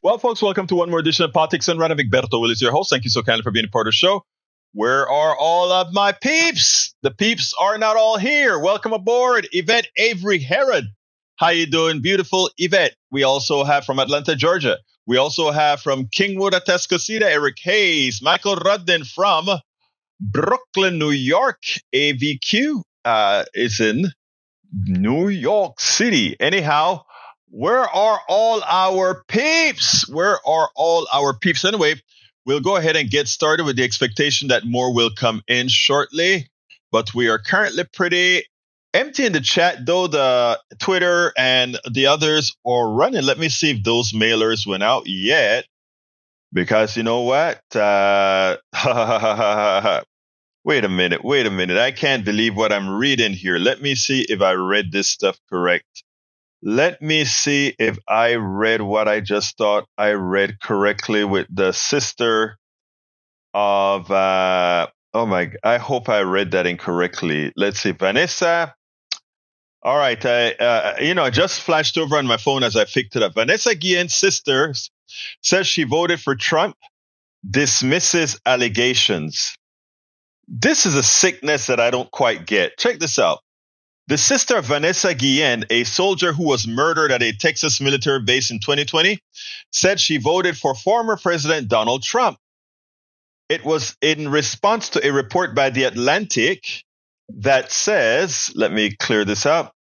Well, folks, welcome to one more edition of Politics and Random. Egberto, Willies, your host. Thank you so kindly for being a part of the show. Where are all of my peeps? The peeps are not all here. Welcome aboard, Yvette Avery Herod. How you doing, beautiful Yvette? We also have from Atlanta, Georgia. We also have from Kingwood, Atascocita, Eric Hayes. Michael Rudden from Brooklyn, New York. AVQ is in New York City. Anyhow, where are all our peeps? Where are all our peeps? Anyway, we'll go ahead and get started with the expectation that more will come in shortly. But we are currently pretty empty in the chat, though the Twitter and the others are running. Let me see if those mailers went out yet. Because you know what? Wait a minute. I can't believe what I'm reading here. Let me see if I read this stuff correct. Let me see if I read what I just thought I read correctly with the sister of, I hope I read that incorrectly. Let's see, Vanessa. All right, I just flashed over on my phone as I picked it up. Vanessa Guillen's sister says she voted for Trump, dismisses allegations. This is a sickness that I don't quite get. Check this out. The sister of Vanessa Guillen, a soldier who was murdered at a Texas military base in 2020, said she voted for former President Donald Trump. It was in response to a report by The Atlantic that says, let me clear this up,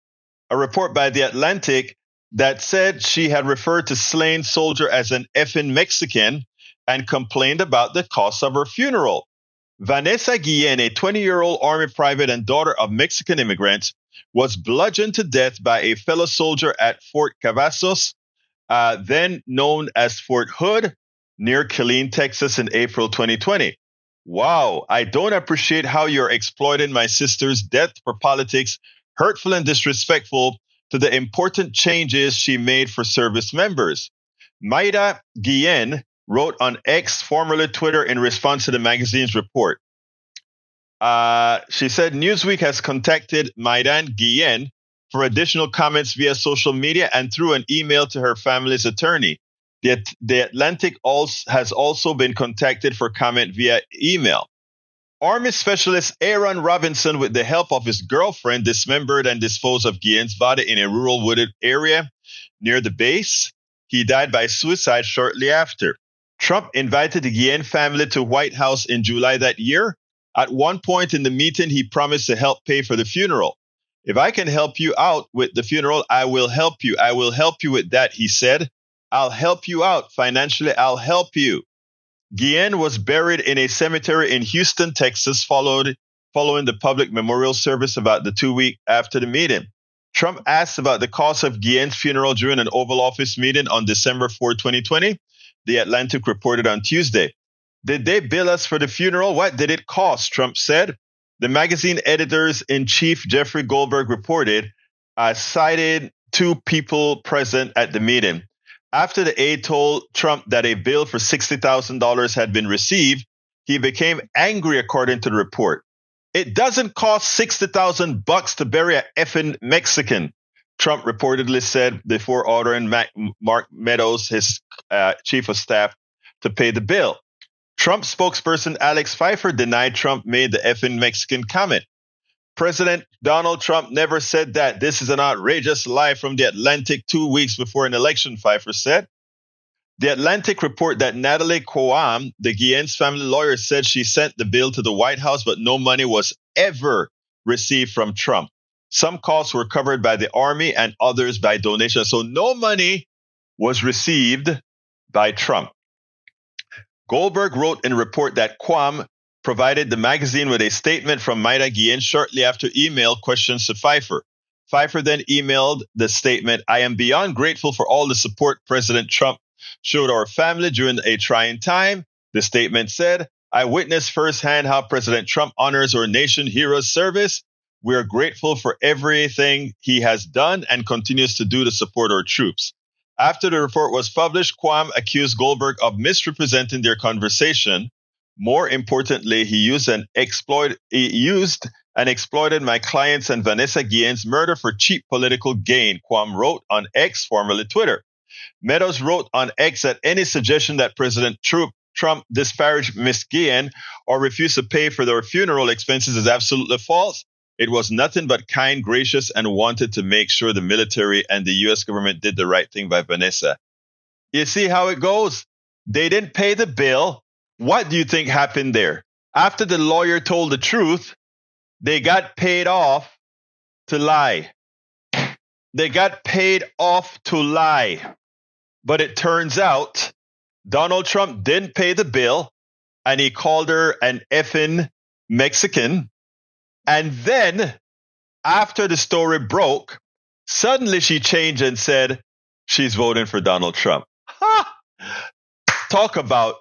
a report by The Atlantic that said she had referred to slain soldier as an effing Mexican and complained about the cost of her funeral. Vanessa Guillen, a 20-year-old Army private and daughter of Mexican immigrants, was bludgeoned to death by a fellow soldier at Fort Cavazos, then known as Fort Hood, near Killeen, Texas, in April 2020. Wow, I don't appreciate how you're exploiting my sister's death for politics, hurtful and disrespectful to the important changes she made for service members. Maida Guillen wrote on X, formerly Twitter, in response to the magazine's report. She said Newsweek has contacted Maida Guillen for additional comments via social media and through an email to her family's attorney. The Atlantic has also been contacted for comment via email. Army Specialist Aaron Robinson, with the help of his girlfriend, dismembered and disposed of Guillen's body in a rural wooded area near the base. He died by suicide shortly after. Trump invited the Guillen family to White House in July that year. At one point in the meeting, he promised to help pay for the funeral. If I can help you out with the funeral, I will help you. I will help you with that, he said. I'll help you out financially. I'll help you. Guillen was buried in a cemetery in Houston, Texas, following the public memorial service about 2 weeks after the meeting. Trump asked about the cost of Guillen's funeral during an Oval Office meeting on December 4, 2020. The Atlantic reported on Tuesday. Did they bill us for the funeral? What did it cost? Trump said. The magazine editors-in-chief Jeffrey Goldberg reported, cited two people present at the meeting. After the aide told Trump that a bill for $60,000 had been received, he became angry, according to the report. It doesn't cost $60,000 to bury an effing Mexican, Trump reportedly said before ordering Mark Meadows, his chief of staff, to pay the bill. Trump spokesperson Alex Pfeiffer denied Trump made the effing Mexican comment. President Donald Trump never said that. This is an outrageous lie from The Atlantic 2 weeks before an election, Pfeiffer said. The Atlantic report that Natalie Coam, the Guillen's family lawyer, said she sent the bill to the White House, but no money was ever received from Trump. Some costs were covered by the Army and others by donations. So no money was received by Trump. Goldberg wrote in a report that Quam provided the magazine with a statement from Maida Guillen shortly after email questions to Pfeiffer. Pfeiffer then emailed the statement, I am beyond grateful for all the support President Trump showed our family during a trying time. The statement said, I witnessed firsthand how President Trump honors our nation heroes' service. We are grateful for everything he has done and continues to do to support our troops. After the report was published, Quam accused Goldberg of misrepresenting their conversation. More importantly, he used and exploited my clients and Vanessa Guillen's murder for cheap political gain, Quam wrote on X, formerly Twitter. Meadows wrote on X that any suggestion that President Trump disparaged Miss Guillen or refused to pay for their funeral expenses is absolutely false. It was nothing but kind, gracious, and wanted to make sure the military and the U.S. government did the right thing by Vanessa. You see how it goes? They didn't pay the bill. What do you think happened there? After the lawyer told the truth, they got paid off to lie. They got paid off to lie. But it turns out Donald Trump didn't pay the bill, and he called her an effing Mexican. And then, after the story broke, suddenly she changed and said she's voting for Donald Trump. Ha! Talk about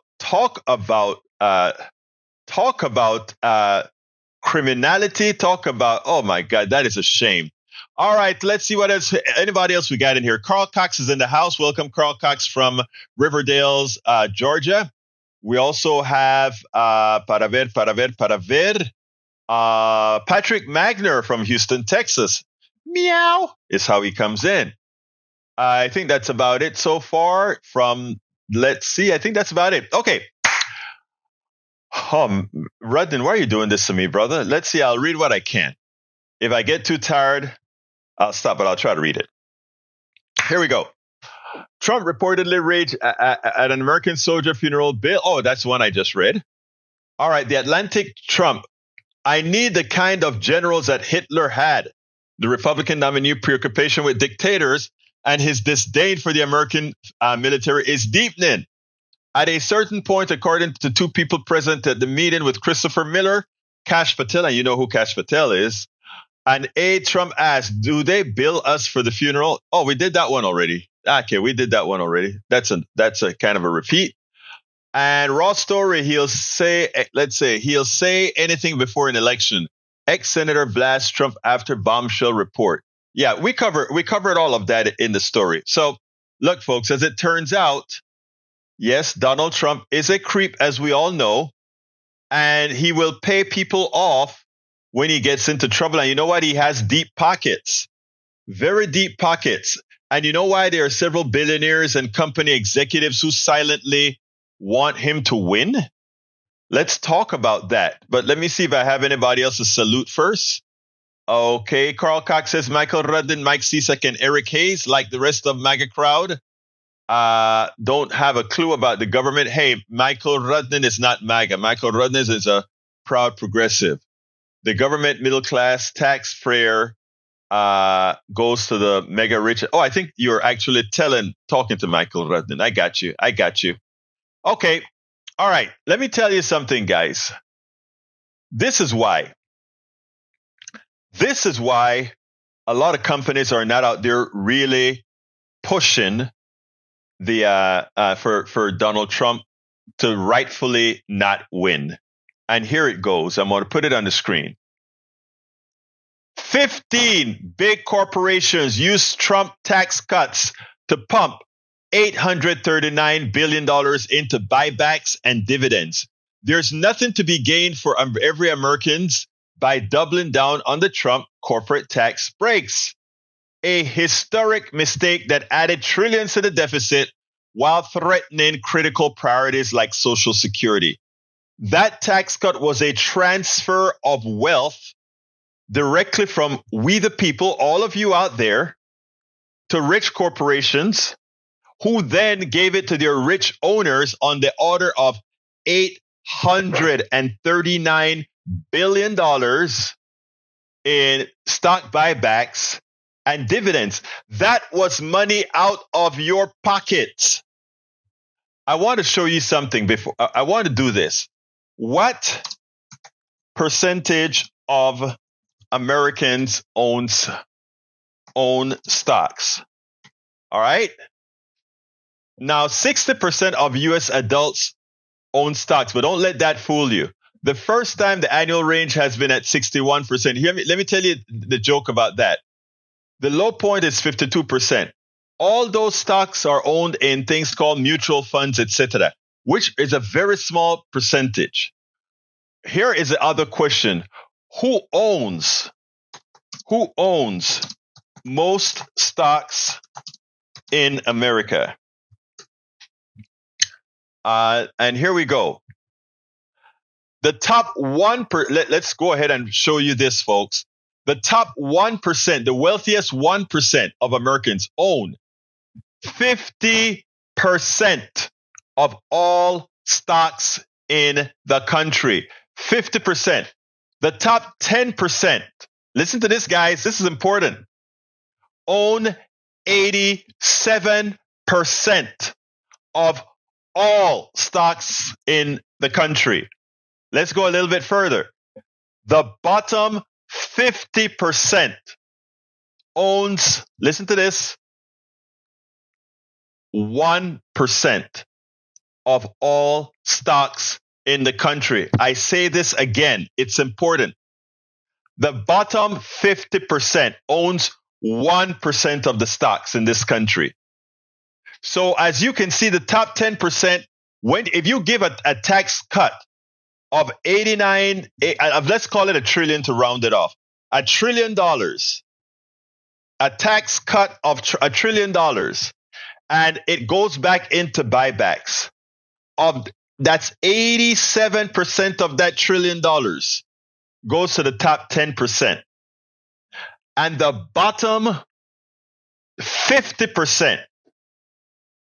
criminality. Talk about, oh my God, that is a shame. All right, let's see what else. Anybody else we got in here? Carl Cox is in the house. Welcome, Carl Cox from Riverdale's, Georgia. We also have para ver. Patrick Magner from Houston, Texas. Meow is how he comes in. I think that's about it so far from, let's see, I think that's about it. Okay. Rudden, why are you doing this to me, brother? Let's see, I'll read what I can. If I get too tired, I'll stop, but I'll try to read it. Here we go. Trump reportedly raged at an American soldier funeral bill. Oh, that's one I just read. All right, The Atlantic. Trump. I need the kind of generals that Hitler had. The Republican nominee preoccupation with dictators and his disdain for the American military is deepening. At a certain point, according to two people present at the meeting with Christopher Miller, Kash Patel, and you know who Kash Patel is, and Trump asked, do they bill us for the funeral? Oh, we did that one already. Okay, we did that one already. That's a kind of a repeat. And Raw Story, he'll say anything before an election. Ex-Senator blasts Trump after bombshell report. Yeah, we covered all of that in the story. So look, folks, as it turns out, yes, Donald Trump is a creep, as we all know, and he will pay people off when he gets into trouble. And you know what? He has deep pockets, very deep pockets. And you know why there are several billionaires and company executives who silently want him to win? Let's talk about that. But let me see if I have anybody else to salute first. Okay, Carl Cox says Michael Rudden, Mike Cisak, and Eric Hayes, like the rest of MAGA crowd, don't have a clue about the government. Hey, Michael Rudden is not MAGA. Michael Rudden is a proud progressive. The government middle class taxpayer goes to the mega rich. Oh, I think you're actually talking to Michael Rudden. I got you. Okay. All right. Let me tell you something, guys. This is why a lot of companies are not out there really pushing the for Donald Trump to rightfully not win. And here it goes. I'm going to put it on the screen. 15 big corporations use Trump tax cuts to pump $839 billion into buybacks and dividends. There's nothing to be gained for every American by doubling down on the Trump corporate tax breaks. A historic mistake that added trillions to the deficit while threatening critical priorities like Social Security. That tax cut was a transfer of wealth directly from we the people, all of you out there, to rich corporations who then gave it to their rich owners on the order of $839 billion in stock buybacks and dividends. That was money out of your pockets. I want to show you something before I want to do this. What percentage of Americans own stocks? All right. Now, 60% of U.S. adults own stocks, but don't let that fool you. The first time the annual range has been at 61%. Let me tell you the joke about that. The low point is 52%. All those stocks are owned in things called mutual funds, etc., which is a very small percentage. Here is the other question. Who owns most stocks in America. And here we go. The top 1%, let's go ahead and show you this, folks. The top 1%, the wealthiest 1% of Americans own 50% of all stocks in the country. 50%. The top 10%, listen to this, guys, this is important, own 87% of all stocks in the country. Let's go a little bit further. The bottom 50% owns, listen to this, 1% of all stocks in the country. I say this again, it's important. The bottom 50% owns 1% of the stocks in this country. So as you can see, the top 10%, if you give a tax cut of 89, let's call it $1 trillion to round it off, $1 trillion, a tax cut of $1 trillion, and it goes back into buybacks. That's 87% of that $1 trillion goes to the top 10%. And the bottom 50%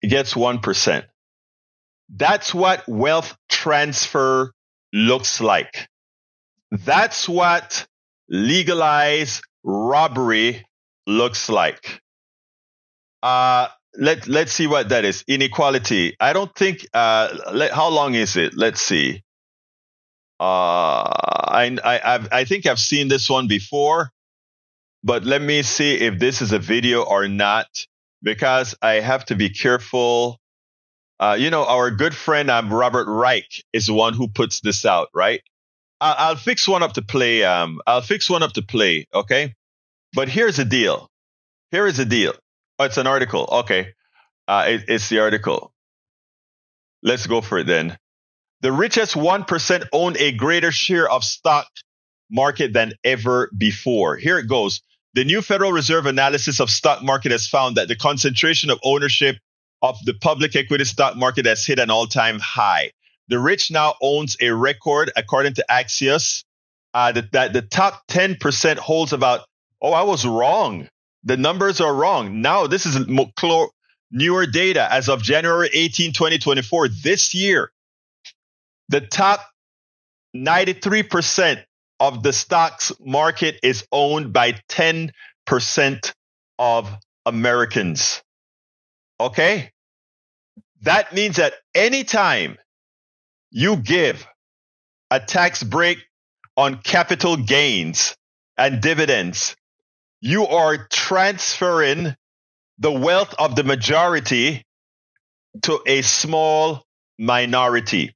gets 1%. That's what wealth transfer looks like. That's what legalized robbery looks like. Let's see what that is. Inequality. I don't think. How long is it? Let's see. I think I've seen this one before, but let me see if this is a video or not, because I have to be careful. Our good friend Robert Reich is the one who puts this out, right? I'll fix one up to play. Okay. But here's the deal. Oh, it's an article. Okay. It's the article. Let's go for it then. The richest 1% own a greater share of stock market than ever before. Here it goes. The new Federal Reserve analysis of stock market has found that the concentration of ownership of the public equity stock market has hit an all-time high. The rich now owns a record, according to Axios, that the top 10% holds about, I was wrong. The numbers are wrong. Now, this is newer data as of January 18, 2024. This year, the top 93% of the stocks market is owned by 10% of Americans. Okay? That means that anytime you give a tax break on capital gains and dividends, you are transferring the wealth of the majority to a small minority.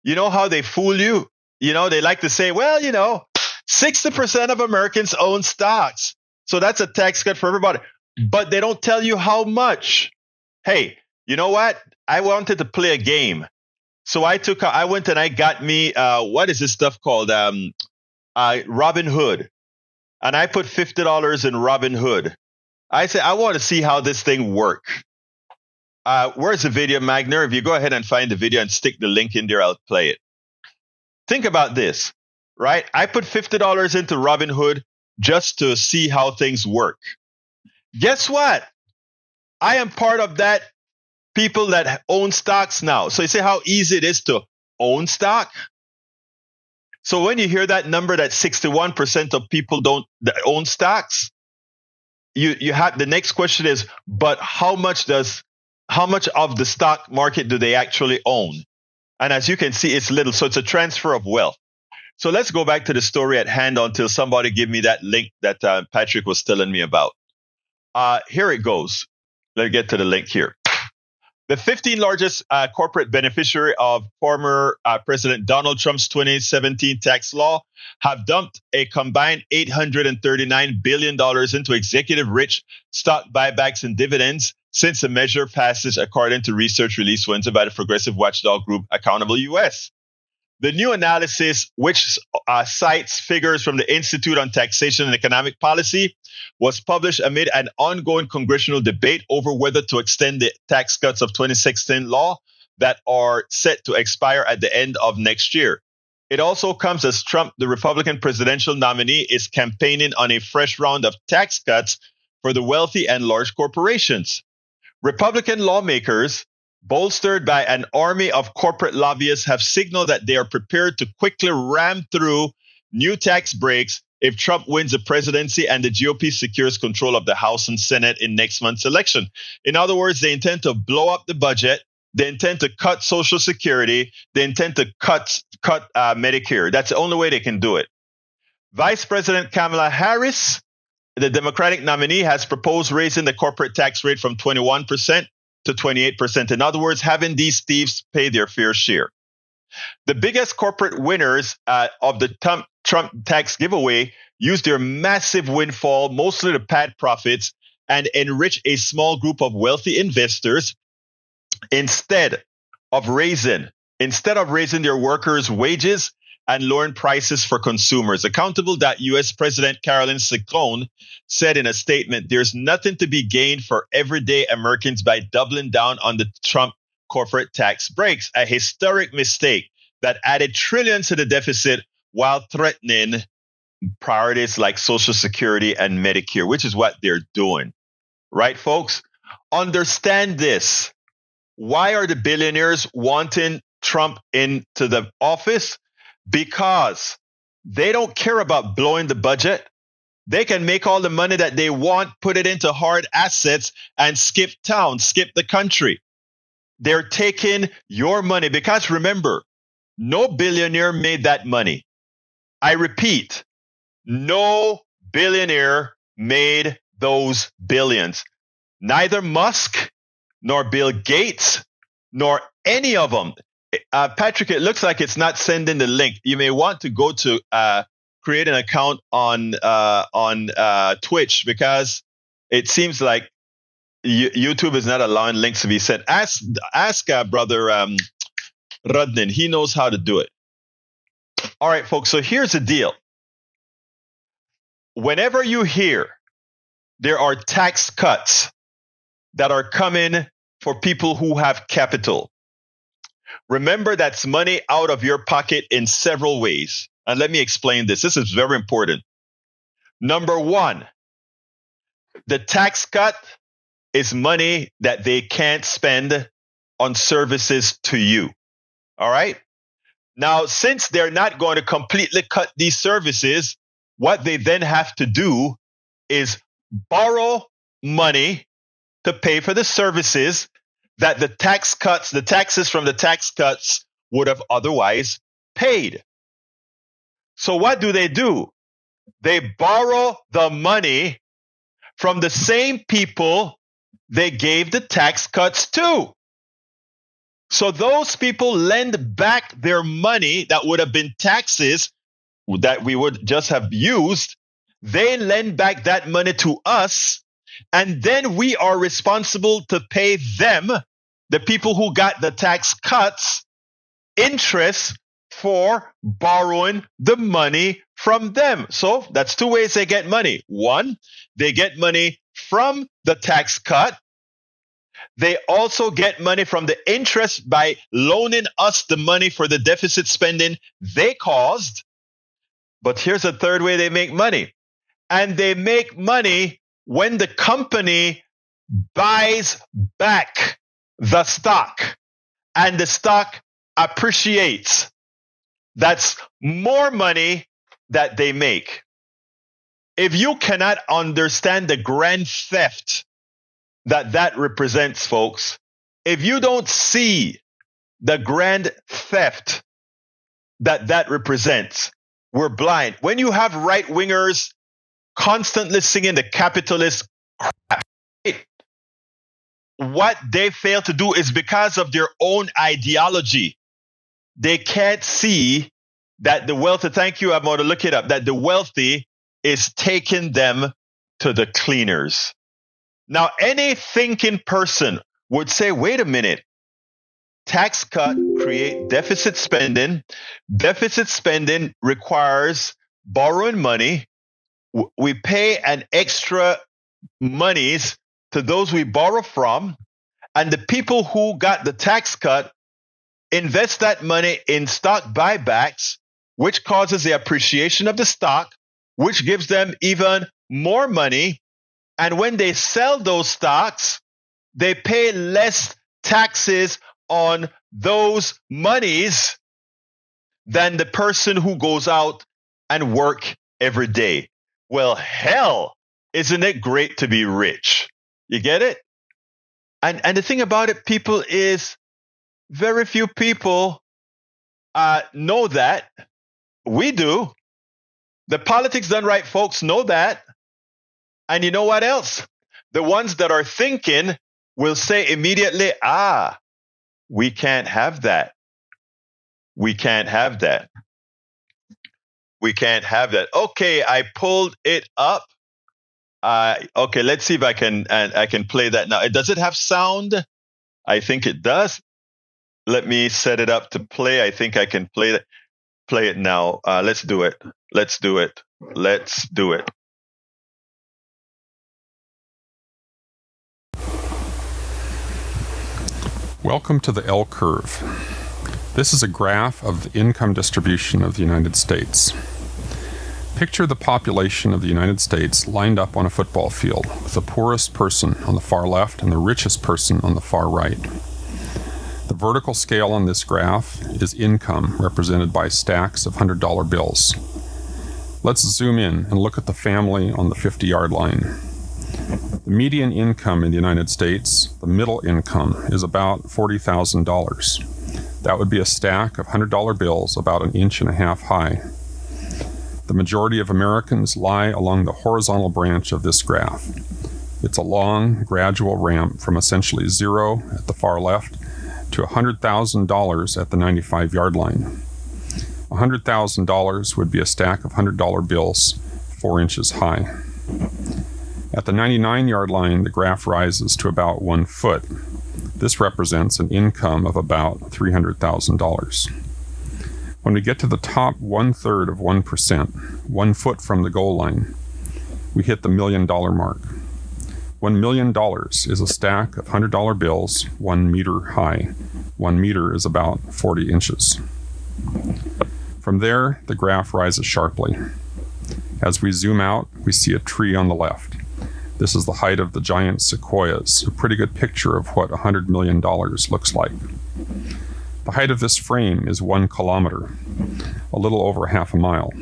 You know how they fool you? They like to say, 60% of Americans own stocks. So that's a tax cut for everybody. But they don't tell you how much. Hey, you know what? I wanted to play a game. So I went and I got me, what is this stuff called? Robinhood. And I put $50 in Robinhood. I said, I want to see how this thing works. Where's the video, Magner? If you go ahead and find the video and stick the link in there, I'll play it. Think about this, right? I put $50 into Robinhood just to see how things work. Guess what? I am part of that people that own stocks now. So you see how easy it is to own stock? So when you hear that number that 61% of people don't own stocks, you have the next question is, but how much of the stock market do they actually own? And as you can see, it's little. So it's a transfer of wealth. So let's go back to the story at hand until somebody give me that link that Patrick was telling me about. Here it goes. Let's get to the link here. The 15 largest corporate beneficiary of former President Donald Trump's 2017 tax law have dumped a combined $839 billion into executive rich stock buybacks and dividends since the measure passes, according to research released Wednesday by the progressive watchdog group Accountable US. The new analysis, which cites figures from the Institute on Taxation and Economic Policy, was published amid an ongoing congressional debate over whether to extend the tax cuts of 2016 law that are set to expire at the end of next year. It also comes as Trump, the Republican presidential nominee, is campaigning on a fresh round of tax cuts for the wealthy and large corporations. Republican lawmakers, bolstered by an army of corporate lobbyists, have signaled that they are prepared to quickly ram through new tax breaks if Trump wins the presidency and the GOP secures control of the House and Senate in next month's election. In other words, they intend to blow up the budget. They intend to cut Social Security. They intend to cut Medicare. That's the only way they can do it. Vice President Kamala Harris, the Democratic nominee, has proposed raising the corporate tax rate from 21% to 28%. In other words, having these thieves pay their fair share. The biggest corporate winners of the Trump tax giveaway used their massive windfall, mostly to pad profits, and enrich a small group of wealthy investors instead of raising their workers' wages and lowering prices for consumers. Accountable.us President Caroline Ciclone said in a statement, "There's nothing to be gained for everyday Americans by doubling down on the Trump corporate tax breaks, a historic mistake that added trillions to the deficit while threatening priorities like Social Security and Medicare," which is what they're doing. Right, folks? Understand this. Why are the billionaires wanting Trump into the office? Because they don't care about blowing the budget. They can make all the money that they want, put it into hard assets, and skip town, skip the country. They're taking your money because remember, no billionaire made that money. I repeat, no billionaire made those billions. Neither Musk, nor Bill Gates, nor any of them. Patrick, it looks like it's not sending the link. You may want to go to create an account on Twitch because it seems like YouTube is not allowing links to be sent. Ask Brother Rudnin. He knows how to do it. All right, folks. So here's the deal. Whenever you hear there are tax cuts that are coming for people who have capital, remember that's money out of your pocket in several ways. And let me explain this. This is very important. Number one, the tax cut is money that they can't spend on services to you. All right? Now, since they're not going to completely cut these services, what they then have to do is borrow money to pay for the services that the taxes from the tax cuts would have otherwise paid. So what do? They borrow the money from the same people they gave the tax cuts to. So those people lend back their money that would have been taxes that we would just have used. They lend back that money to us, and then we are responsible to pay them, the people who got the tax cuts, interest for borrowing the money from them. So that's two ways they get money. One, they get money from the tax cut. They also get money from the interest by loaning us the money for the deficit spending they caused. But here's a third way they make money. And they make money when the company buys back the stock and the stock appreciates. That's more money that they make. If you cannot understand the grand theft that represents, folks, if you don't see the grand theft that represents, we're blind. When you have right-wingers constantly singing the capitalist crap, what they fail to do is because of their own ideology. They can't see that the wealthy, thank you, I'm going to look it up, that the wealthy is taking them to the cleaners. Now, any thinking person would say, wait a minute, tax cut create deficit spending. Deficit spending requires borrowing money. We pay an extra monies to those we borrow from, and the people who got the tax cut invest that money in stock buybacks, which causes the appreciation of the stock, which gives them even more money. And when they sell those stocks, they pay less taxes on those monies than the person who goes out and work every day. Well, hell, isn't it great to be rich? You get it? And the thing about it, people, is very few people know that. We do. The politics done right folks know that. And you know what else? The ones that are thinking will say immediately, we can't have that. We can't have that. We can't have that. Okay, I pulled it up. Okay, let's see if I can play that now. Does it have sound? I think it does. Let me set it up to play. I think I can play it now. Let's do it. Let's do it. Let's do it. Welcome to the L curve. This is a graph of the income distribution of the United States. Picture the population of the United States lined up on a football field, with the poorest person on the far left and the richest person on the far right. The vertical scale on this graph is income, represented by stacks of $100 bills. Let's zoom in and look at the family on the 50-yard line. The median income in the United States, the middle income, is about $40,000. That would be a stack of $100 bills about 1.5 inches high. The majority of Americans lie along the horizontal branch of this graph. It's a long, gradual ramp from essentially zero at the far left to $100,000 at the 95-yard line. $100,000 would be a stack of $100 bills 4 inches high. At the 99-yard line, the graph rises to about 1 foot. This represents an income of about $300,000. When we get to the top 1/3 of 1%, 1 foot from the goal line, we hit the $1 million mark. $1 million is a stack of $100 bills 1 meter high. 1 meter is about 40 inches. From there, the graph rises sharply. As we zoom out, we see a tree on the left. This is the height of the giant sequoias, a pretty good picture of what $100 million looks like. The height of this frame is 1 kilometer, a little over half a mile.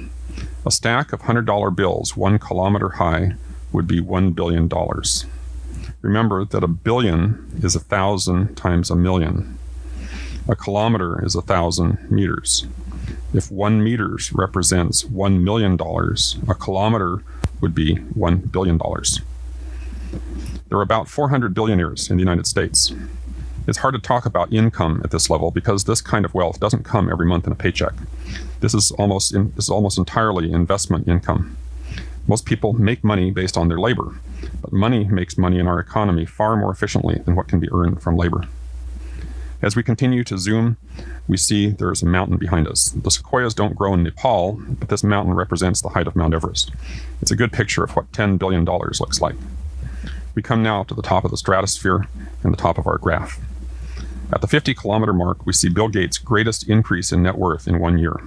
A stack of $100 bills 1 kilometer high would be $1 billion. Remember that a billion is 1,000 times a million. A kilometer is 1,000 meters. If 1 meter represents $1 million, a kilometer would be $1 billion. There are about 400 billionaires in the United States. It's hard to talk about income at this level because this kind of wealth doesn't come every month in a paycheck. This is almost entirely investment income. Most people make money based on their labor, but money makes money in our economy far more efficiently than what can be earned from labor. As we continue to zoom, we see there's a mountain behind us. The sequoias don't grow in Nepal, but this mountain represents the height of Mount Everest. It's a good picture of what $10 billion looks like. We come now to the top of the stratosphere and the top of our graph. At the 50-kilometer mark, we see Bill Gates' greatest increase in net worth in 1 year.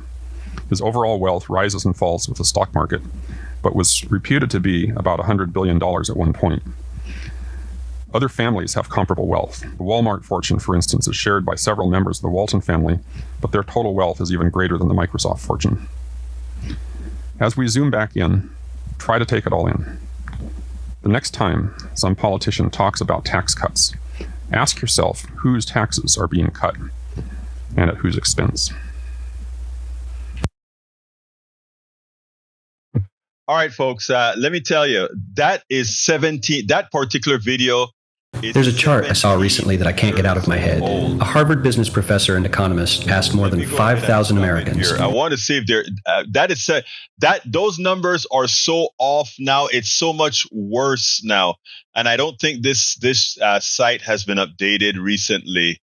His overall wealth rises and falls with the stock market, but was reputed to be about $100 billion at one point. Other families have comparable wealth. The Walmart fortune, for instance, is shared by several members of the Walton family, but their total wealth is even greater than the Microsoft fortune. As we zoom back in, try to take it all in. The next time some politician talks about tax cuts, ask yourself whose taxes are being cut and at whose expense. All right, folks, let me tell you, that particular video. There's a chart I saw recently that I can't get out of my head. A Harvard business professor and economist asked more than 5,000 Americans. I want to see if those numbers are so off now. It's so much worse now, and I don't think this site has been updated recently.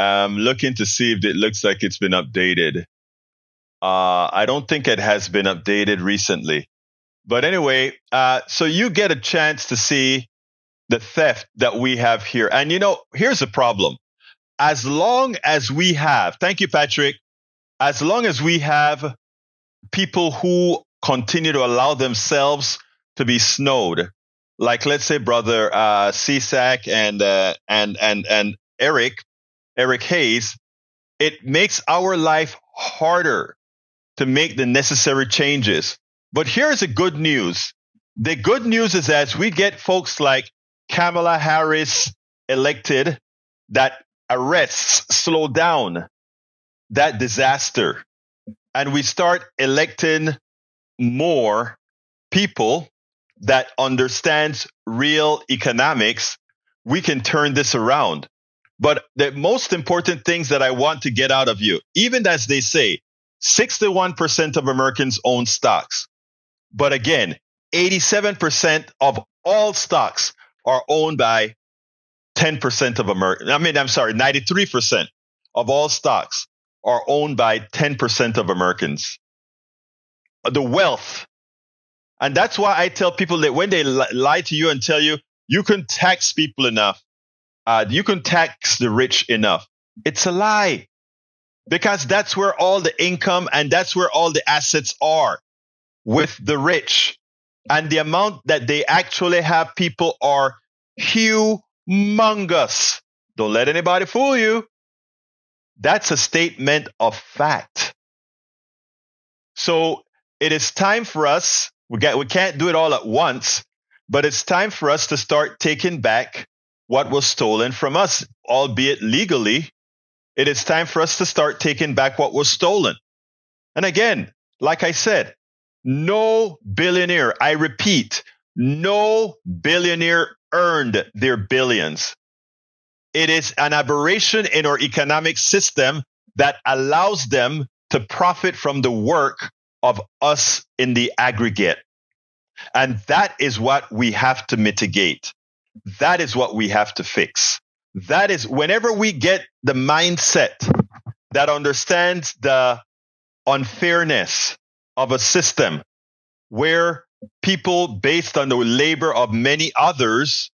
I'm looking to see if it looks like it's been updated. I don't think it has been updated recently. But anyway, so you get a chance to see the theft that we have here. And here's the problem. As long as we have, thank you, Patrick, as long as we have people who continue to allow themselves to be snowed, like let's say brother CSAC and Eric Hayes, it makes our life harder to make the necessary changes. But here's the good news. The good news is as we get folks like Kamala Harris elected, that arrests slow down that disaster. And we start electing more people that understands real economics, we can turn this around. But the most important things that I want to get out of you, even as they say, 61% of Americans own stocks. But again, 87% of all stocks are owned by 10% of Americans. 93% of all stocks are owned by 10% of Americans. The wealth. And that's why I tell people that when they lie to you and tell you, you can tax people enough, you can tax the rich enough. It's a lie. Because that's where all the income and that's where all the assets are, with the rich. And the amount that they actually have, people are humongous. Don't let anybody fool you. That's a statement of fact. So it is time for us, we can't do it all at once, but it's time for us to start taking back what was stolen from us, albeit legally. It is time for us to start taking back what was stolen. And again, like I said, no billionaire, I repeat, no billionaire earned their billions. It is an aberration in our economic system that allows them to profit from the work of us in the aggregate. And that is what we have to mitigate. That is what we have to fix. That is whenever we get the mindset that understands the unfairness of a system where people based on the labor of many others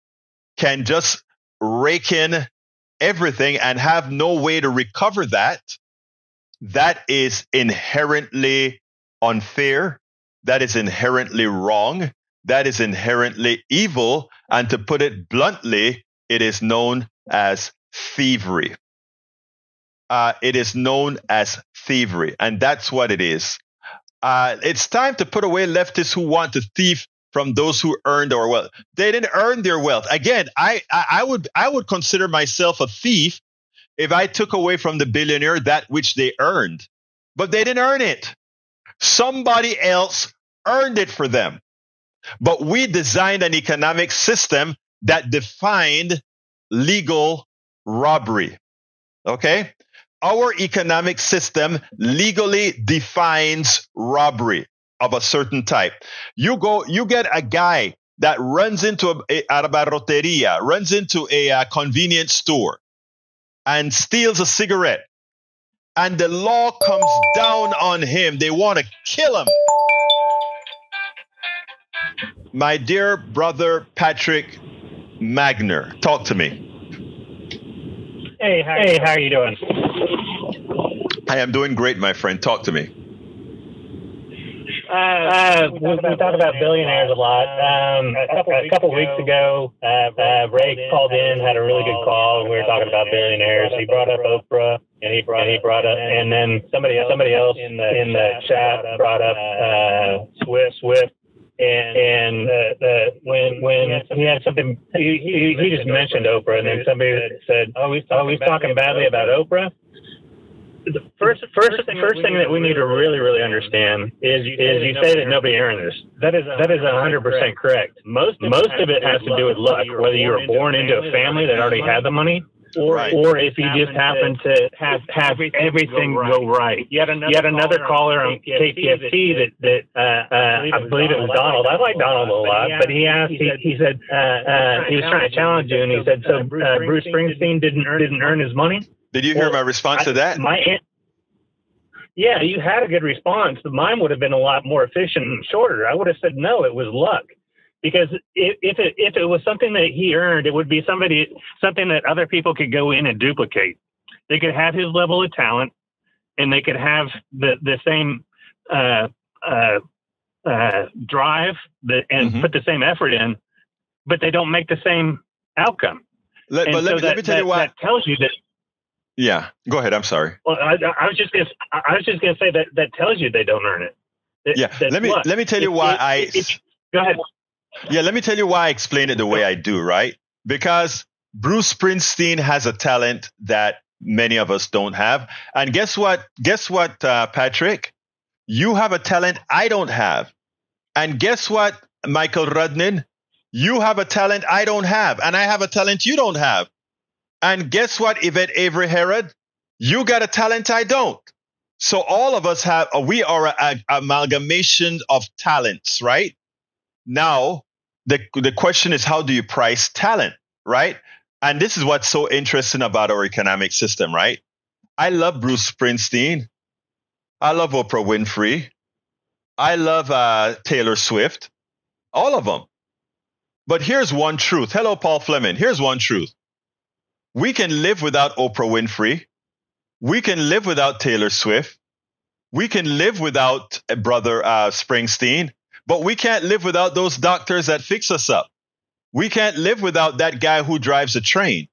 can just rake in everything and have no way to recover that, that is inherently unfair. That is inherently wrong. That is inherently evil. And to put it bluntly, it is known as thievery. It is known as thievery. And that's what it is. It's time to put away leftists who want to thief from those who earned our wealth. They didn't earn their wealth. Again, I would consider myself a thief if I took away from the billionaire that which they earned. But they didn't earn it. Somebody else earned it for them. But we designed an economic system that defined legal robbery. Okay? Our economic system legally defines robbery of a certain type. You get a guy that runs into a barroteria, runs into a convenience store and steals a cigarette. And the law comes down on him. They want to kill him. My dear brother Patrick Magner, talk to me. Hey, how are you doing? I am doing great, my friend. Talk to me. We talk about billionaires a lot. A couple weeks ago, Ray called in, had a really good call, and we were talking about billionaires. He brought up Oprah, and then somebody else in the chat brought up Swift. And when he had something, he just mentioned Oprah, and then somebody said, "Oh, he's talking badly about Oprah." The first thing that we need to really understand is you say that nobody earned this. That is 100% correct. Most of it has to do with luck, whether you were born into a family that already had the money, or if you just happen to have everything go right. Yet another caller on KPFT that I believe it was Donald. I like Donald a lot, but he said he was trying to challenge you, and he said, so Bruce Springsteen didn't earn his money. Did you hear my response to that? Yeah, you had a good response, but mine would have been a lot more efficient and shorter. I would have said, no, it was luck. Because if it was something that he earned, it would be something that other people could go in and duplicate. They could have his level of talent, and they could have the same drive and put the same effort in, but they don't make the same outcome. Let me tell you why. That tells you that. Yeah, go ahead. I'm sorry. Well, I was just gonna say that tells you they don't earn it. Let me tell you why go ahead. Yeah, let me tell you why I explain it the way I do, right? Because Bruce Springsteen has a talent that many of us don't have. And guess what, Patrick? You have a talent I don't have. And guess what, Michael Rudnin? You have a talent I don't have. And I have a talent you don't have. And guess what, Yvette Avery Herod? You got a talent I don't. So all of us we are an amalgamation of talents, right? Now, the question is, how do you price talent, right? And this is what's so interesting about our economic system, right? I love Bruce Springsteen. I love Oprah Winfrey. I love Taylor Swift. All of them. But here's one truth. Hello, Paul Fleming. Here's one truth. We can live without Oprah Winfrey. We can live without Taylor Swift. We can live without brother Springsteen. But we can't live without those doctors that fix us up. We can't live without that guy who drives a train.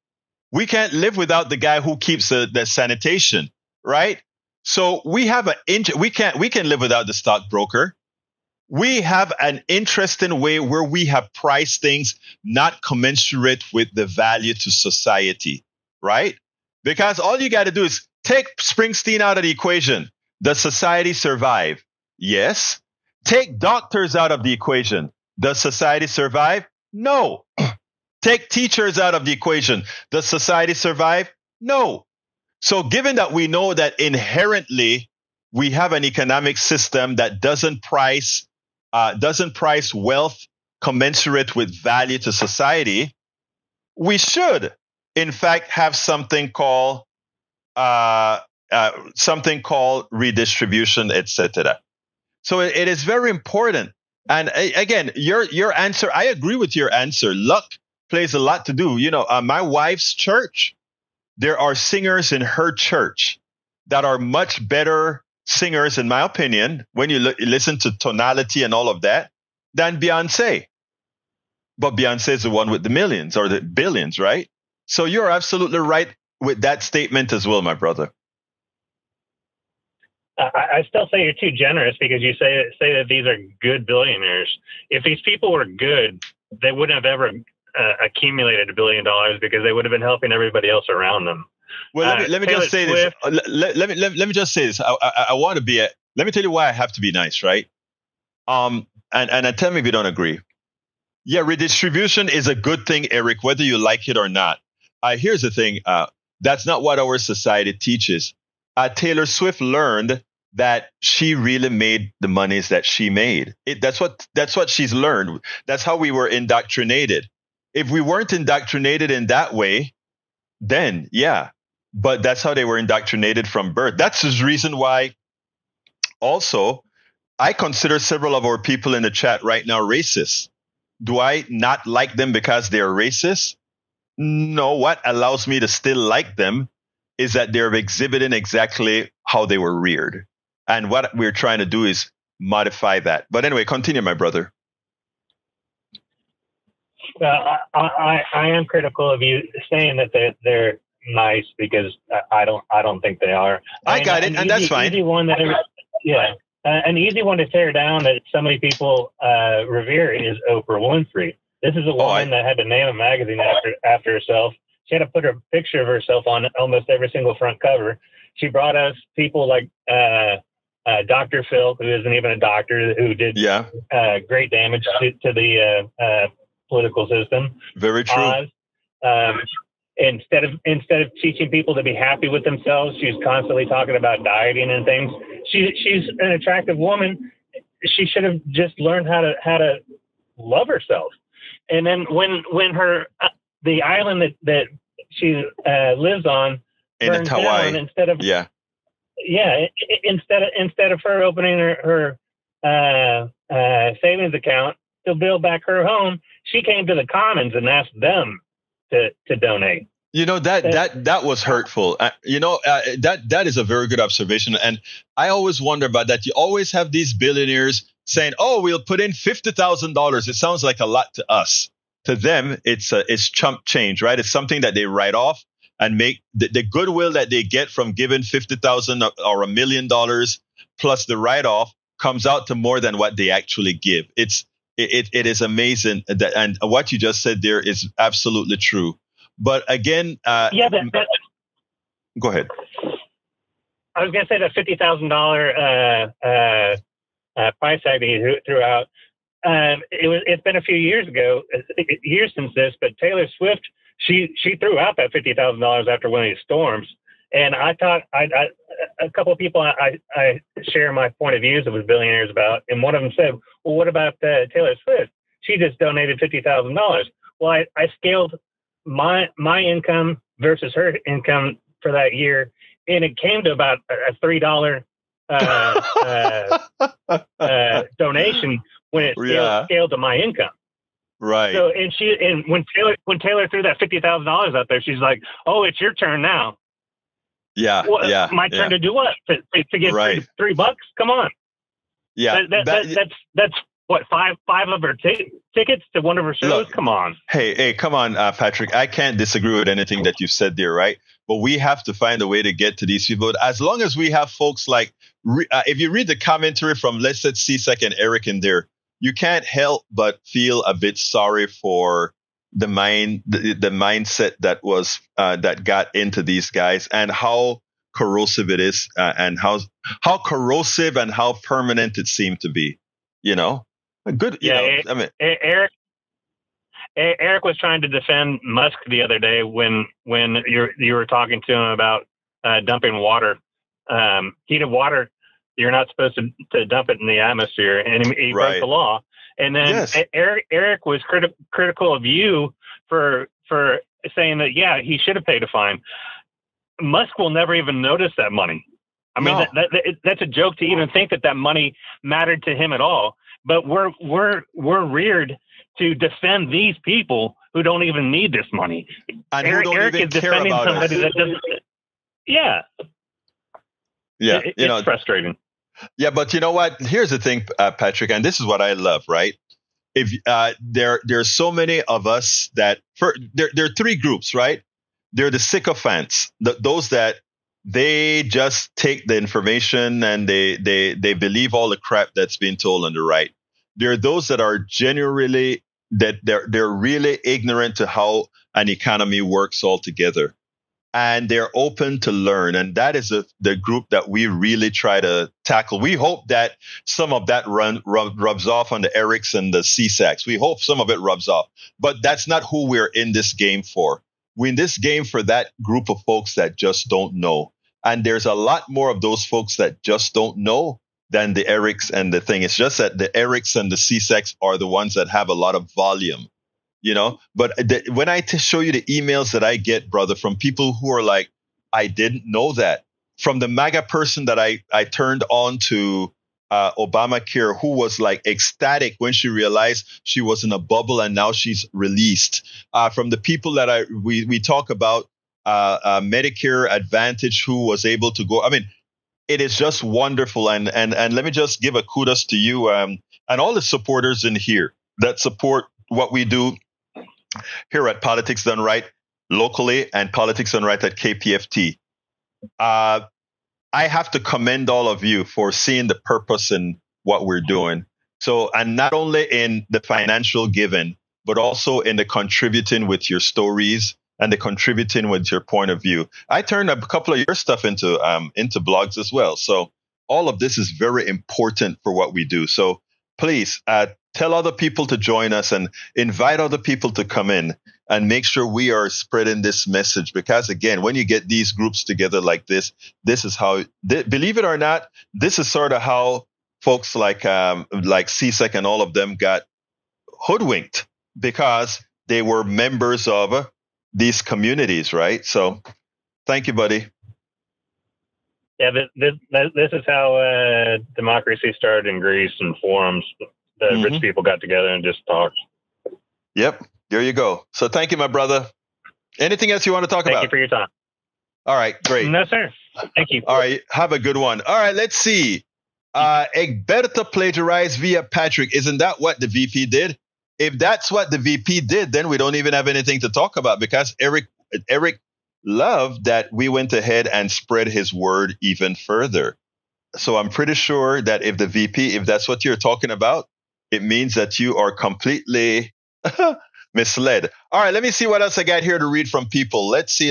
We can't live without the guy who keeps the sanitation, right? So we have we can live without the stockbroker. We have an interesting way where we have priced things not commensurate with the value to society, right? Because all you got to do is take Springsteen out of the equation. Does society survive? Yes. Take doctors out of the equation. Does society survive? No. Take teachers out of the equation. Does society survive? No. So given that we know that inherently we have an economic system that doesn't price wealth commensurate with value to society, we should, in fact, have something called redistribution, etc. So it is very important. And again, your answer, I agree with your answer. Luck plays a lot to do. You know, my wife's church, there are singers in her church that are much better singers, in my opinion, when you listen to tonality and all of that, than Beyonce. But Beyonce is the one with the millions or the billions, right? So you're absolutely right with that statement as well, my brother. I still say you're too generous because you say that these are good billionaires. If these people were good, they wouldn't have ever accumulated $1 billion because they would have been helping everybody else around them. Well, let me just say this. Let me just say this. I want to be. Let me tell you why I have to be nice, right? And tell me if you don't agree. Yeah, redistribution is a good thing, Eric, whether you like it or not. Here's the thing. That's not what our society teaches. Taylor Swift learned that she really made the monies that she made. That's what she's learned. That's how we were indoctrinated. If we weren't indoctrinated in that way, then yeah. But that's how they were indoctrinated from birth. That's the reason why also I consider several of our people in the chat right now racist. Do I not like them because they're racist? No, what allows me to still like them is that they're exhibiting exactly how they were reared. And what we're trying to do is modify that. But anyway, continue, my brother. I am critical of you saying that they're nice because I don't think they are. I got it, and that's fine. An easy one to tear down that so many people revere is Oprah Winfrey. This is a woman that had to name a magazine after herself. She had to put a picture of herself on almost every single front cover. She brought us people like Dr. Phil, who isn't even a doctor, who did great damage to the political system. Very true. Instead of teaching people to be happy with themselves, she's constantly talking about dieting and things. She's an attractive woman. She should have just learned how to love herself. And then when her the island that she lives on in burned Hawaii. down instead of instead of her opening her savings account to build back her home, she came to the Commons and asked them to donate. That was hurtful. That is a very good observation, and I always wonder about that. You always have these billionaires saying, "Oh, we'll put in $50,000." It sounds like a lot to us. To them, it's chump change, right? It's something that they write off and make the goodwill that they get from giving $50,000 or $1 million plus the write off comes out to more than what they actually give. It is amazing that, and what you just said there is absolutely true. But again, go ahead. I was going to say that $50,000 price tag that he threw out. It's been a few years since this, but Taylor Swift, she threw out that $50,000 after one of these storms. And I thought a couple of people I share my point of views with billionaires about, and one of them said, "Well, what about Taylor Swift? She just donated $50,000." Well, I scaled my income versus her income for that year, and it came to about a $3 donation when it scaled to my income. Right. So and when Taylor threw that $50,000 out there, she's like, "Oh, it's your turn now." Yeah. My turn to do what? To get $3? Come on. Yeah. That's what, five of her tickets to one of her shows? Look, come on. Hey, come on, Patrick. I can't disagree with anything that you said there, right? But we have to find a way to get to these people. As long as we have folks like, if you read the commentary from, let's say, C-Sec and Eric in there, you can't help but feel a bit sorry for the mindset that was that got into these guys, and how corrosive it is, and how corrosive and how permanent it seemed to be. Good. Eric was trying to defend Musk the other day when you were talking to him about dumping water, heated water. You're not supposed to dump it in the atmosphere, and he broke the law. And then Eric was critical of you for saying that he should have paid a fine. Musk will never even notice that money. I mean, that's a joke to even think that money mattered to him at all. But we're reared to defend these people who don't even need this money. And Eric is defending somebody that doesn't. Yeah. Yeah. It's frustrating. Yeah, but you know what? Here's the thing, Patrick, and this is what I love, right? If there's so many of us that there are three groups, right? They're the sycophants, those that they just take the information and they believe all the crap that's being told on the right. There are those that are genuinely that they're really ignorant to how an economy works altogether, and they're open to learn. And that is the group that we really try to tackle. We hope that some of that rubs off on the Erics and the C-Secs. We hope some of it rubs off, but that's not who we're in this game for. We're in this game for that group of folks that just don't know. And there's a lot more of those folks that just don't know than the Erics and the thing. It's just that the Erics and the C-Secs are the ones that have a lot of volume. But when I show you the emails that I get, brother, from people who are like, I didn't know that. From the MAGA person that I turned on to Obamacare, who was like ecstatic when she realized she was in a bubble and now she's released. From the people that we talk about, Medicare Advantage, who was able to go. I mean, it is just wonderful. And let me just give a kudos to you and all the supporters in here that support what we do here at Politics Done Right locally and Politics Done Right at KPFT. I have to commend all of you for seeing the purpose in what we're doing. So, and not only in the financial giving, but also in the contributing with your stories and the contributing with your point of view. I turned a couple of your stuff into blogs as well. So all of this is very important for what we do. So please tell other people to join us and invite other people to come in and make sure we are spreading this message. Because again, when you get these groups together like this is how, believe it or not, this is sort of how folks like C-Sec and all of them got hoodwinked, because they were members of these communities, right? So Thank you, buddy. Yeah, this is how democracy started in Greece and forums. The rich people got together and just talked. Yep, there you go. So thank you, my brother. Anything else you want to talk about? Thank you for your time. All right, great. No, sir. Thank you. All right, have a good one. All right, let's see. Egberto plagiarized via Patrick. Isn't that what the VP did? If that's what the VP did, then we don't even have anything to talk about because Eric loved that we went ahead and spread his word even further. So I'm pretty sure that if the VP, if that's what you're talking about, it means that you are completely misled. All right, let me see what else I got here to read from people. Let's see.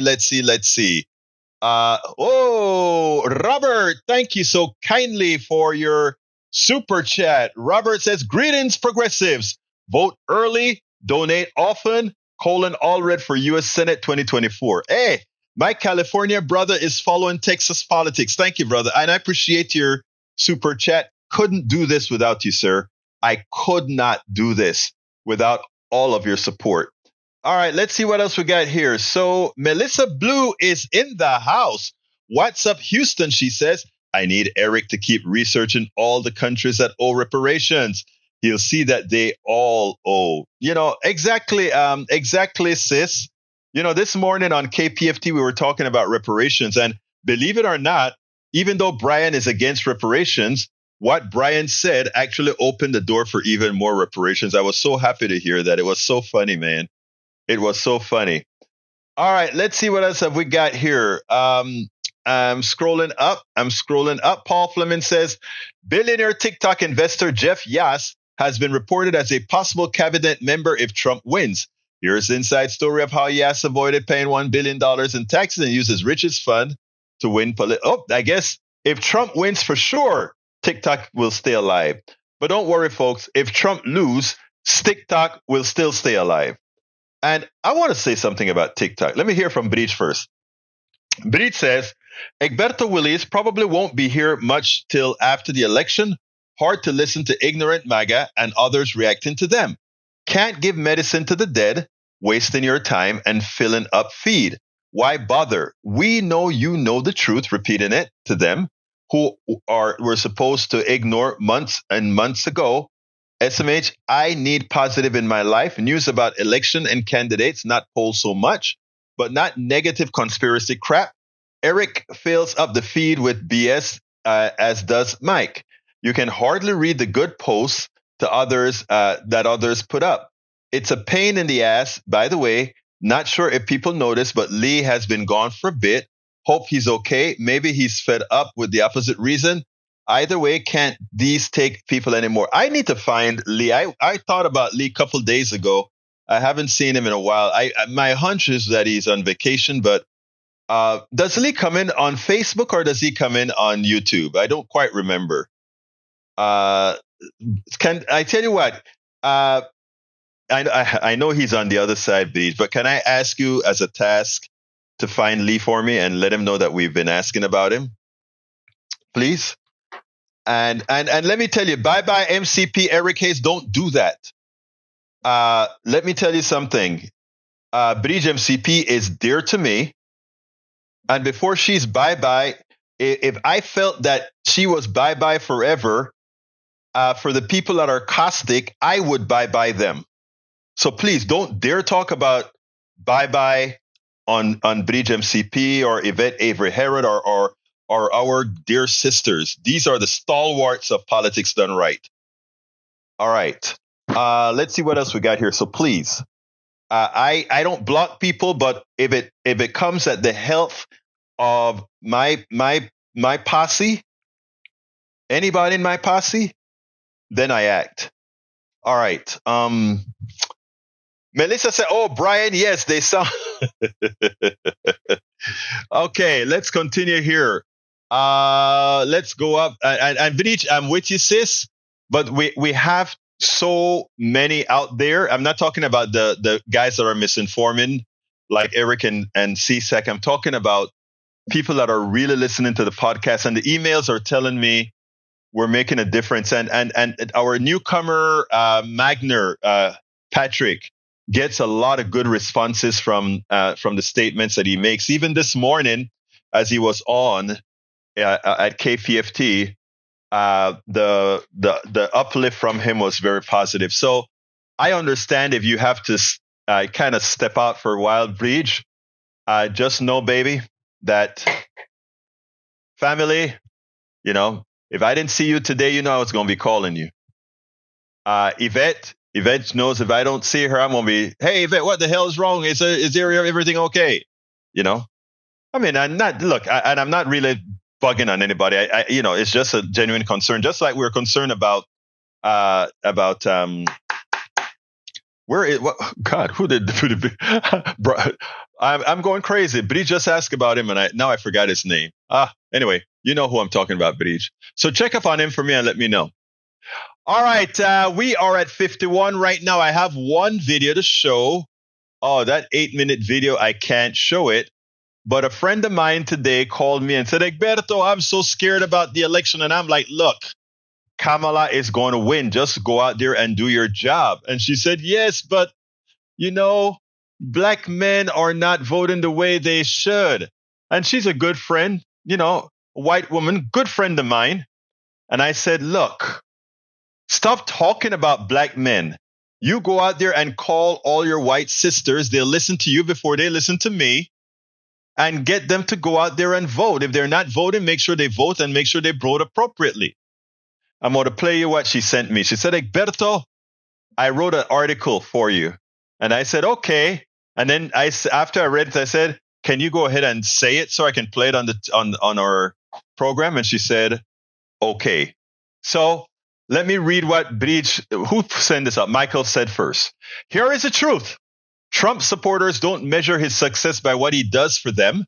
Robert, thank you so kindly for your super chat. Robert says, greetings, progressives. Vote early, donate often, all red for U.S. Senate 2024. Hey, my California brother is following Texas politics. Thank you, brother. And I appreciate your super chat. Couldn't do this without you, sir. I could not do this without all of your support. All right, let's see what else we got here. So Melissa Blue is in the house. What's up, Houston? She says, I need Eric to keep researching all the countries that owe reparations. He'll see that they all owe. Exactly, sis. This morning on KPFT, we were talking about reparations. And believe it or not, even though Brian is against reparations, what Brian said actually opened the door for even more reparations. I was so happy to hear that. It was so funny, man. It was so funny. All right, let's see what else have we got here. I'm scrolling up. Paul Fleming says, billionaire TikTok investor Jeff Yass has been reported as a possible cabinet member if Trump wins. Here's the inside story of how Yass avoided paying $1 billion in taxes and used his richest fund to win. I guess if Trump wins for sure, TikTok will stay alive. But don't worry, folks. If Trump loses, TikTok will still stay alive. And I want to say something about TikTok. Let me hear from Breach first. Breach says, Egberto Willies probably won't be here much till after the election. Hard to listen to ignorant MAGA and others reacting to them. Can't give medicine to the dead, wasting your time and filling up feed. Why bother? We know you know the truth, repeating it to them who were supposed to ignore months and months ago. SMH, I need positive in my life. News about election and candidates, not polls so much, but not negative conspiracy crap. Eric fills up the feed with BS, as does Mike. You can hardly read the good posts to others that others put up. It's a pain in the ass. By the way, not sure if people notice, but Lee has been gone for a bit. Hope he's okay. Maybe he's fed up with the opposite reason. Either way, can't these take people anymore? I need to find Lee. I thought about Lee a couple days ago. I haven't seen him in a while. My hunch is that he's on vacation, but does Lee come in on Facebook or does he come in on YouTube? I don't quite remember. Can I tell you what? I know he's on the other side, Beach, but can I ask you as a task to find Lee for me and let him know that we've been asking about him? Please? And let me tell you, bye-bye MCP, Eric Hayes, don't do that. Let me tell you something. Bridge MCP is dear to me. And before she's bye-bye, if I felt that she was bye-bye forever, for the people that are caustic, I would bye-bye them. So please don't dare talk about bye-bye on Bridge MCP or Yvette Avery Herod or our dear sisters. These are the stalwarts of politics done right. All right. Let's see what else we got here. So please, I don't block people, but if it comes at the health of my posse, anybody in my posse, then I act. All right. Melissa said, "Oh, Brian, yes, they sound." Okay, let's continue here. Let's go up. And Vinich, I'm with you, sis. But we have so many out there. I'm not talking about the guys that are misinforming, like Eric and CSEC. I'm talking about people that are really listening to the podcast, and the emails are telling me we're making a difference. And our newcomer, Magner, Patrick, gets a lot of good responses from the statements that he makes. Even this morning, as he was on at KPFT, the uplift from him was very positive. So I understand if you have to kind of step out for a while, Breach. Just know, baby, that family, if I didn't see you today, I was going to be calling you. Yvette knows if I don't see her, I'm going to be, hey, Yvette, what the hell is wrong? Is everything okay? I mean, I'm not really bugging on anybody. It's just a genuine concern. Just like we're concerned about who did I'm going crazy. Brij just asked about him, and now I forgot his name. Anyway, you know who I'm talking about, Brij. So check up on him for me and let me know. All right, we are at 51 right now. I have one video to show. Oh, that 8-minute video, I can't show it. But a friend of mine today called me and said, Egberto, I'm so scared about the election. And I'm like, look, Kamala is going to win. Just go out there and do your job. And she said, yes, but, black men are not voting the way they should. And she's a good friend, a white woman, good friend of mine. And I said, look, stop talking about black men. You go out there and call all your white sisters. They'll listen to you before they listen to me. And get them to go out there and vote. If they're not voting, make sure they vote and make sure they vote appropriately. I'm going to play you what she sent me. She said, Egberto, I wrote an article for you. And I said, okay. And then after I read it, I said, can you go ahead and say it so I can play it on our program? And she said, okay. So let me read what Brij, who sent this up? Michael said first. Here is the truth. Trump supporters don't measure his success by what he does for them.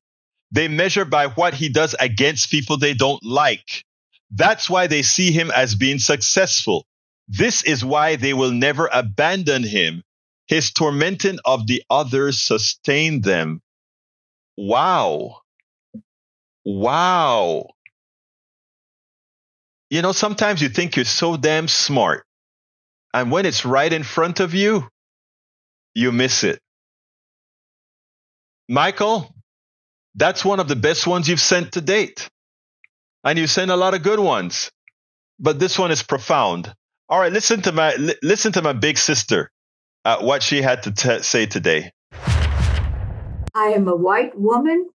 They measure by what he does against people they don't like. That's why they see him as being successful. This is why they will never abandon him. His tormenting of the others sustain them. Wow. Sometimes you think you're so damn smart. And when it's right in front of you, you miss it. Michael, that's one of the best ones you've sent to date. And you sent a lot of good ones. But this one is profound. All right, listen to my big sister, what she had to say today. I am a white woman.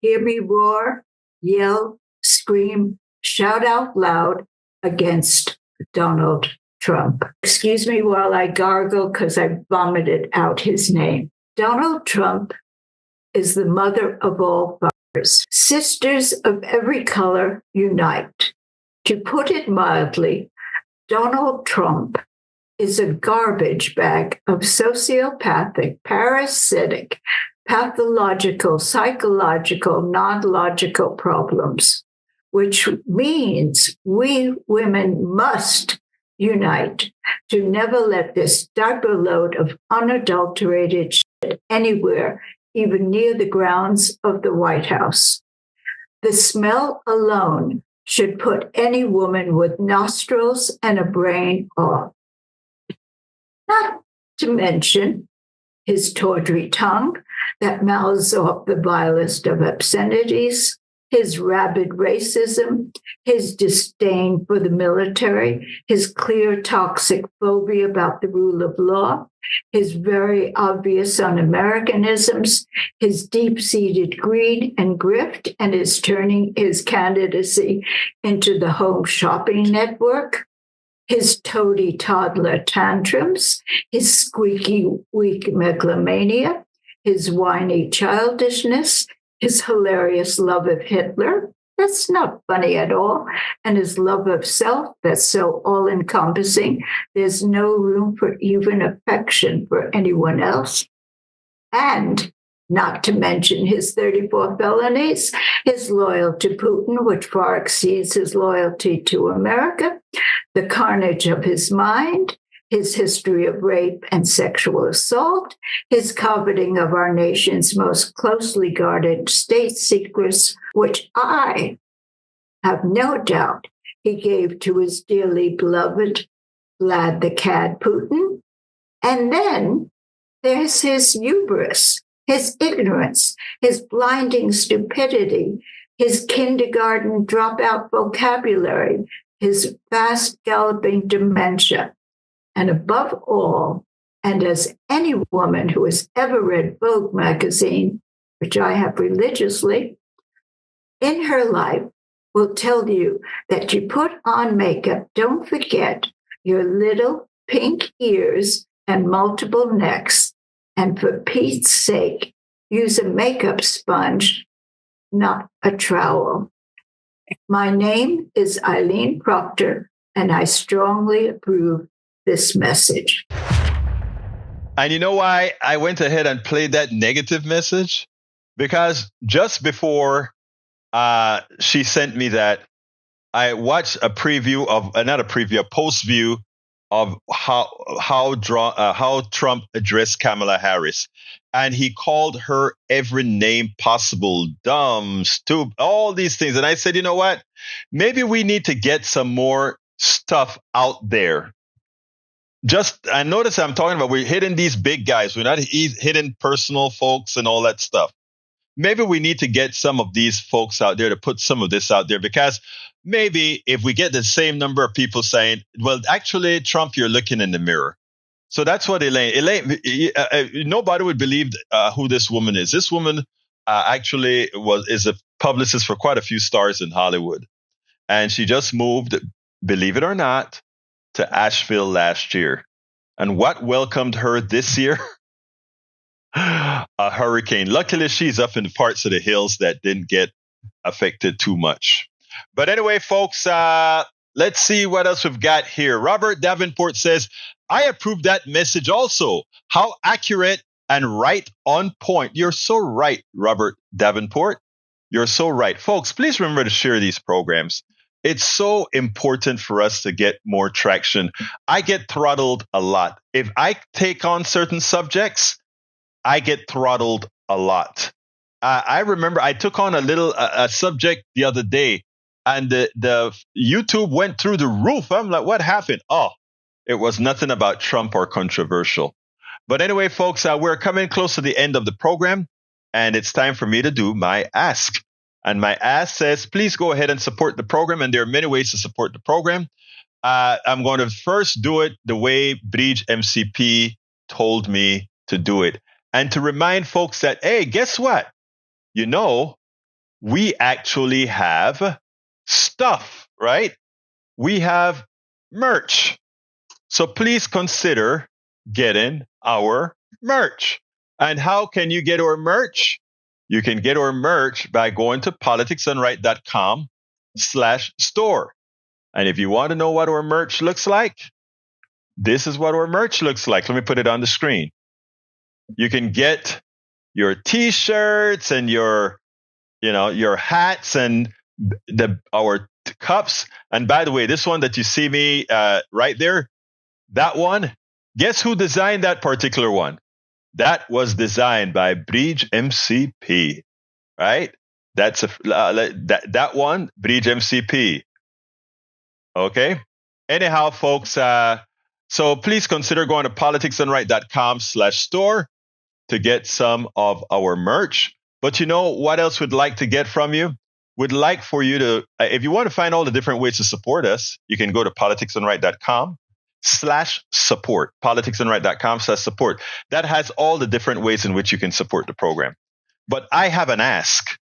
Hear me roar, yell, scream, shout out loud against Donald Trump. Excuse me while I gargle because I vomited out his name. Donald Trump is the mother of all fathers. Sisters of every color unite. To put it mildly, Donald Trump is a garbage bag of sociopathic, parasitic, pathological, psychological, non-logical problems, which means we women must unite to never let this diaper load of unadulterated shit anywhere, even near the grounds of the White House. The smell alone should put any woman with nostrils and a brain off. Not to mention his tawdry tongue that mouths off the vilest of obscenities, his rabid racism, his disdain for the military, his clear toxic phobia about the rule of law, his very obvious un-Americanisms, his deep-seated greed and grift, and his turning his candidacy into the home shopping network, his toady toddler tantrums, his squeaky weak megalomania, his whiny childishness, his hilarious love of Hitler, that's not funny at all, and his love of self, that's so all-encompassing, there's no room for even affection for anyone else. And not to mention his 34 felonies, his loyalty to Putin, which far exceeds his loyalty to America, the carnage of his mind, his history of rape and sexual assault, his coveting of our nation's most closely guarded state secrets, which I have no doubt he gave to his dearly beloved Vlad the Cad Putin, And then there's his hubris, his ignorance, his blinding stupidity, his kindergarten dropout vocabulary, his fast galloping dementia. And above all, and as any woman who has ever read Vogue magazine, which I have religiously, in her life will tell you that you put on makeup, don't forget your little pink ears and multiple necks. And for Pete's sake, use a makeup sponge, not a trowel. My name is Eileen Proctor, and I strongly approve this message. And you know why I went ahead and played that negative message? Because just before she sent me that, I watched a preview of, not a preview, a post view of how Trump addressed Kamala Harris. And he called her every name possible, dumb, stupid, all these things. And I said, you know what? Maybe we need to get some more stuff out there. I notice I'm talking about, we're hitting these big guys. We're not hitting personal folks and all that stuff. Maybe we need to get some of these folks out there to put some of this out there, because maybe if we get the same number of people saying, well, actually, Trump, you're looking in the mirror. So that's what Elaine, nobody would believe who this woman is. This woman actually is a publicist for quite a few stars in Hollywood. And she just moved, believe it or not, to Asheville last year. And what welcomed her this year? A hurricane. Luckily, she's up in the parts of the hills that didn't get affected too much. But anyway, folks, let's see what else we've got here. Robert Davenport says, I approve that message also. How accurate and right on point. You're so right, Robert Davenport. You're so right. Folks, please remember to share these programs. It's so important for us to get more traction. I get throttled a lot. If I take on certain subjects, I get throttled a lot. I remember I took on a subject the other day, and the YouTube went through the roof. I'm like, what happened? Oh, it was nothing about Trump or controversial. But anyway, folks, we're coming close to the end of the program, and it's time for me to do my ask. And my ask says, please go ahead and support the program. And there are many ways to support the program. I'm going to first do it the way Bridge MCP told me to do it. And to remind folks that, hey, guess what? You know, we actually have stuff, right? We have merch. So please consider getting our merch. And how can you get our merch? You can get our merch by going to politicsdoneright.com/store. And if you want to know what our merch looks like, this is what our merch looks like. Let me put it on the screen. You can get your T-shirts and your hats and our cups. And by the way, this one that you see me right there, that one, guess who designed that particular one? That was designed by Bridge MCP, right? That's that one, Bridge MCP. Okay. Anyhow, folks, so please consider going to politicsdoneright.com/store to get some of our merch. But you know what else we'd like to get from you? We'd like for you to, if you want to find all the different ways to support us, you can go to politicsdoneright.com/support. politicsdoneright.com/support. That has all the different ways in which you can support the program. But I have an ask.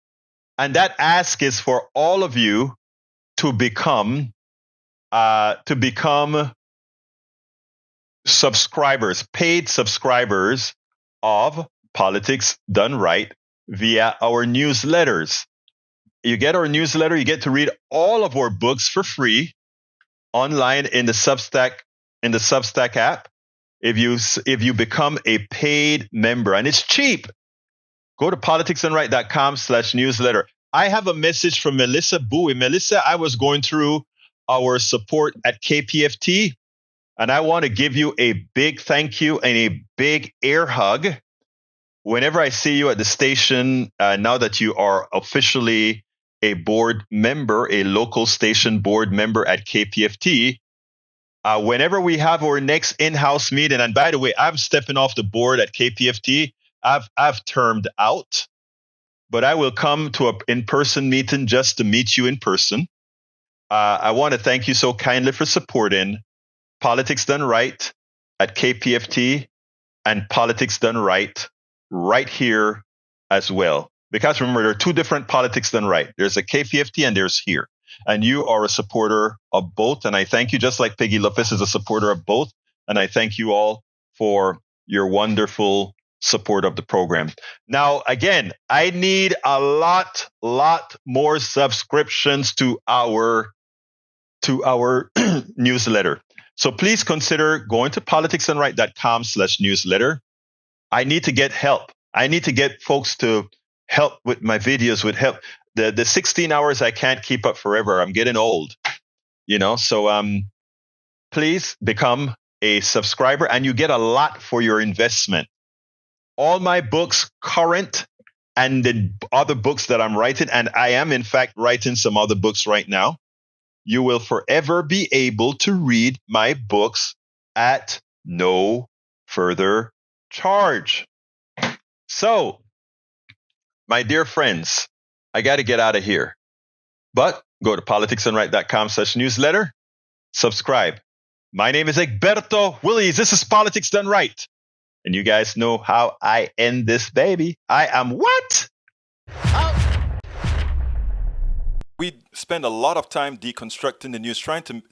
And that ask is for all of you to become subscribers, paid subscribers of Politics Done Right via our newsletters. You get our newsletter, you get to read all of our books for free online in the Substack app. If you become a paid member, and it's cheap, go to politicsdoneright.com/newsletter. I have a message from Melissa Bowie. Melissa, I was going through our support at KPFT, and I want to give you a big thank you and a big air hug whenever I see you at the station, now that you are officially a board member, a local station board member at KPFT. Whenever we have our next in-house meeting, and by the way, I'm stepping off the board at KPFT. I've termed out, but I will come to an in-person meeting just to meet you in person. I want to thank you so kindly for supporting Politics Done Right at KPFT and Politics Done right here as well. Because remember, there are two different Politics Done Right. There's a KPFT and there's here. And you are a supporter of both. And I thank you, just like Peggy Lopez is a supporter of both. And I thank you all for your wonderful support of the program. Now, again, I need a lot more subscriptions to our newsletter. So please consider going to politicsandright.com/newsletter. I need to get help. I need to get folks to help with my videos, with help. The 16 hours I can't keep up forever. I'm getting old, so please become a subscriber and you get a lot for your investment. All my books, current and the other books that I'm writing, and I am in fact writing some other books right now, you will forever be able to read my books at no further charge. So, my dear friends, I got to get out of here. But go to politicsandright.com/newsletter. Subscribe. My name is Egberto Willies. This is Politics Done Right. And you guys know how I end this baby. I am what? We spend a lot of time deconstructing the news, trying to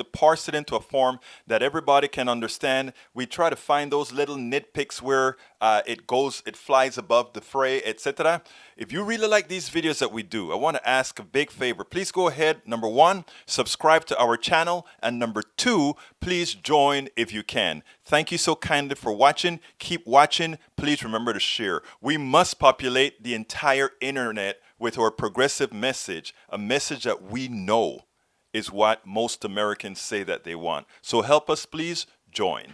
parse it into a form that everybody can understand. We try to find those little nitpicks where it flies above the fray, etc. If you really like these videos that we do, I want to ask a big favor. Please go ahead. Number 1, subscribe to our channel. And number 2, please join if you can. Thank you so kindly for watching. Keep watching. Please remember to share. We must populate the entire internet with our progressive message, a message that we know is what most Americans say that they want. So help us, please join.